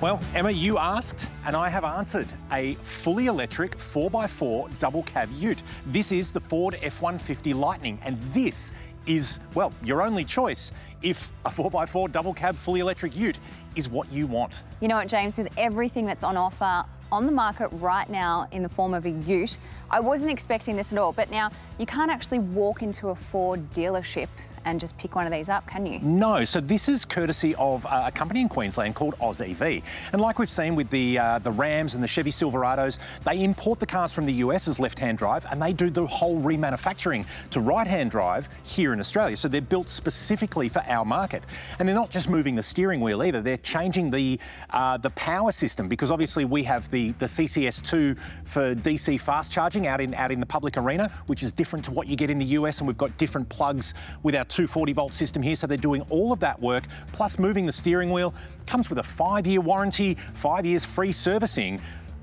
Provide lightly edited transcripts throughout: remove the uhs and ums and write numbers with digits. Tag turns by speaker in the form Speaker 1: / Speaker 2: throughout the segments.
Speaker 1: Well, Emma, you asked and I have answered. A fully electric 4x4 double cab ute. This is the Ford F-150 Lightning, and this is, well, your only choice if a 4x4 double cab fully electric ute is what you want.
Speaker 2: You know what, James, with everything that's on offer on the market right now in the form of a ute, I wasn't expecting this at all. But now you can't actually walk into a Ford dealership and just pick one of these up, can you?
Speaker 1: No, so this is courtesy of a company in Queensland called AusEV. And like we've seen with the Rams and the Chevy Silverados, they import the cars from the US as left-hand drive, and they do the whole remanufacturing to right-hand drive here in Australia. So they're built specifically for our market. And they're not just moving the steering wheel either, they're changing the power system, because obviously we have the CCS2 for DC fast charging out in the public arena, which is different to what you get in the US, and we've got different plugs with our 240-volt system here, so they're doing all of that work, plus moving the steering wheel. Comes with a 5-year warranty, 5 years free servicing,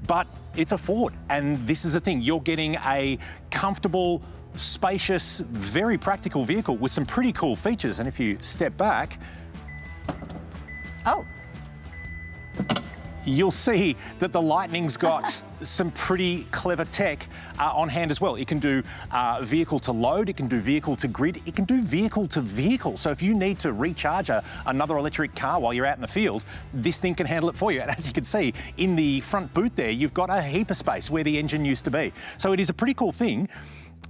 Speaker 1: but it's a Ford, and this is the thing. You're getting a comfortable, spacious, very practical vehicle with some pretty cool features, and if you step back...
Speaker 2: Oh.
Speaker 1: You'll see that the Lightning's got some pretty clever tech on hand as well. It can do vehicle to load, it can do vehicle to grid, it can do vehicle to vehicle. So if you need to recharge another electric car while you're out in the field, this thing can handle it for you. And as you can see, in the front boot there, you've got a heap of space where the engine used to be. So it is a pretty cool thing,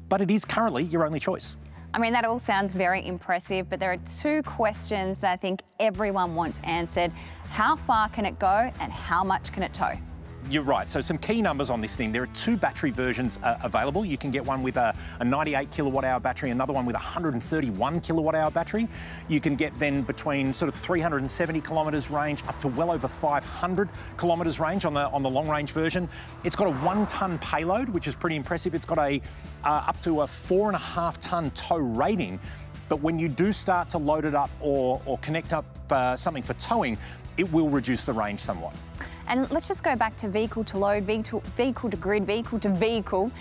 Speaker 1: but it is currently your only choice.
Speaker 2: I mean, that all sounds very impressive, but there are two questions that I think everyone wants answered. How far can it go and how much can it tow?
Speaker 1: You're right. So some key numbers on this thing. There are two battery versions available. You can get one with a 98 kilowatt hour battery, another one with a 131 kilowatt hour battery. You can get then between sort of 370 kilometres range up to well over 500 kilometres range on the long range version. It's got a 1 tonne payload, which is pretty impressive. It's got a up to a 4.5 tonne tow rating. But when you do start to load it up or connect up something for towing, it will reduce the range somewhat.
Speaker 2: And let's just go back to vehicle to load, vehicle to grid, vehicle to vehicle.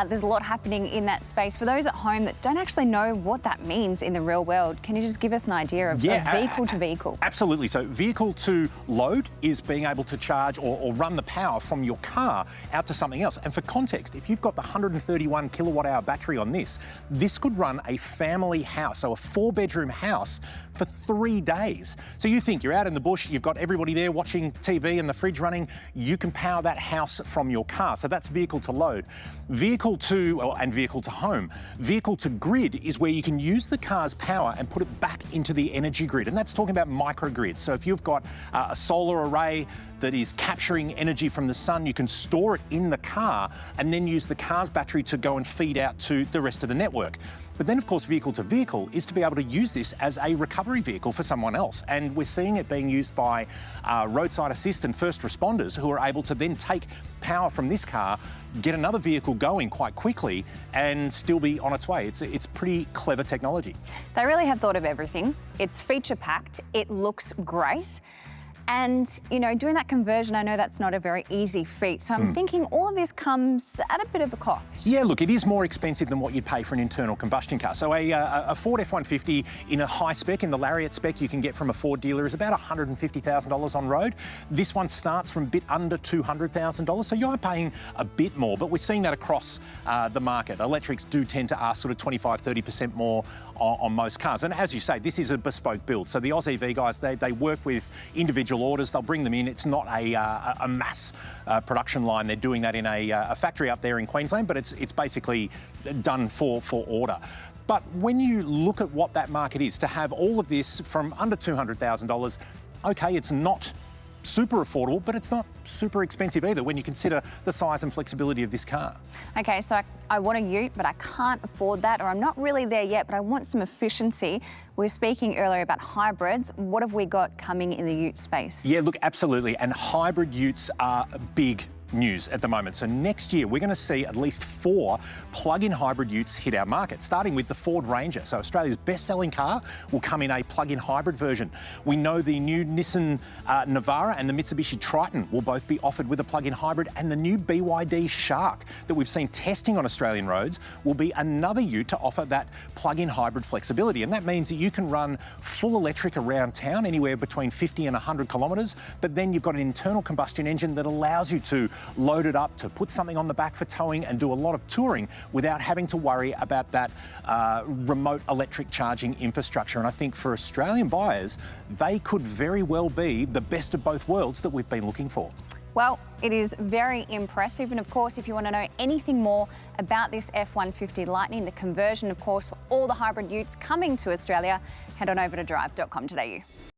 Speaker 2: There's a lot happening in that space. For those at home that don't actually know what that means in the real world, can you just give us an idea of vehicle to vehicle?
Speaker 1: Absolutely. So vehicle to load is being able to charge or run the power from your car out to something else. And for context, if you've got the 131 kilowatt hour battery on this could run a family house, so a 4-bedroom house for 3 days. So you think you're out in the bush, you've got everybody there watching TV and the fridge running, you can power that house from your car. So that's vehicle to load. Vehicle to, and vehicle to home. Vehicle to grid is where you can use the car's power and put it back into the energy grid. And that's talking about microgrids. So if you've got a solar array that is capturing energy from the sun, you can store it in the car and then use the car's battery to go and feed out to the rest of the network. But then, of course, vehicle to vehicle is to be able to use this as a recovery vehicle for someone else. And we're seeing it being used by roadside assist and first responders who are able to then take power from this car, get another vehicle going quite quickly and still be on its way. It's pretty clever technology.
Speaker 2: They really have thought of everything. It's feature-packed. It looks great. And, you know, doing that conversion, I know that's not a very easy feat. So I'm thinking all of this comes at a bit of a cost. Yeah,
Speaker 1: look, it is more expensive than what you'd pay for an internal combustion car. So a Ford F-150 in a high spec, in the Lariat spec, you can get from a Ford dealer is about $150,000 on road. This one starts from a bit under $200,000. So you're paying a bit more, but we're seeing that across the market. Electrics do tend to ask sort of 25-30% more on most cars. And as you say, this is a bespoke build. So the AusEV guys, they work with individual orders, they'll bring them in. It's not a mass production line. They're doing that in a factory up there in Queensland, but it's basically done for order. But when you look at what that market is, to have all of this from under $200,000, okay, it's not super affordable, but it's not super expensive either when you consider the size and flexibility of this car.
Speaker 2: Okay, so I want a ute, but I can't afford that, or I'm not really there yet, but I want some efficiency. We were speaking earlier about hybrids. What have we got coming in the ute space?
Speaker 1: Yeah, look, absolutely. And hybrid utes are big news at the moment. So next year, we're going to see at least 4 plug-in hybrid utes hit our market, starting with the Ford Ranger. So Australia's best-selling car will come in a plug-in hybrid version. We know the new Nissan Navara and the Mitsubishi Triton will both be offered with a plug-in hybrid, and the new BYD Shark that we've seen testing on Australian roads will be another ute to offer that plug-in hybrid flexibility. And that means that you can run full electric around town, anywhere between 50 and 100 kilometres, but then you've got an internal combustion engine that allows you to load it up, to put something on the back for towing and do a lot of touring without having to worry about that remote electric charging infrastructure. And I think for Australian buyers, they could very well be the best of both worlds that we've been looking for.
Speaker 2: Well, it is very impressive. And of course, if you want to know anything more about this F-150 Lightning, the conversion, of course, for all the hybrid utes coming to Australia, head on over to drive.com.au.